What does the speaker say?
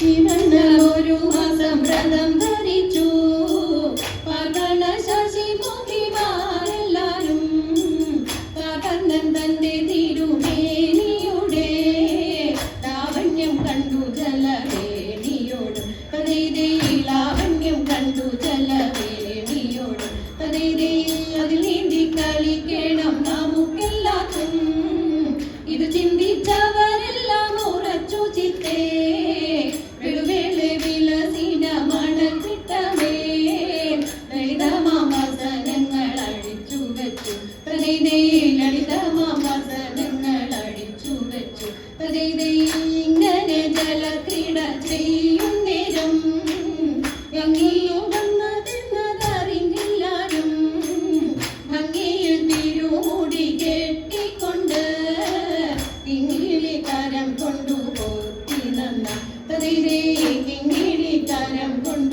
ഇവന് ഒരു മാസം വ്രതം ധരിച്ചു പകണ ശശിമുഖിമാരെല്ലാരും കകർന്നൻ തന്റെ തിരുമേനിയുടെ ലാവണ്യം കണ്ടു ജലവേണിയോട് ലാവണ്യം കണ്ടു ജലവേണിയോട് അതിൽ നീന്തി കളിക്കണം നമുക്കെല്ലാത്തും ഇത് ചിന്തിച്ചവരെല്ലാം ഉറച്ചു ചിത്തേ വെളുവേളെ വിലസിന മണക്കിട്ടമേ ലളിതമാസനങ്ങൾ അടിച്ചു വെച്ചു ലളിതമാസനങ്ങൾ അടിച്ചു വെച്ചു ഇങ്ങനെ ജലക്രീഡ ചെയ്യും നേരം ഭംഗിയുണ്ടെന്നതെന്നതറിഞ്ഞില്ലാരും ഭംഗിയിൽ തിരുമുടി കെട്ടിക്കൊണ്ട് കിങ്ങിണി കരം കൊണ്ടു പോത്തി നന്ന കിങ്ങിണി കരം കൊണ്ട്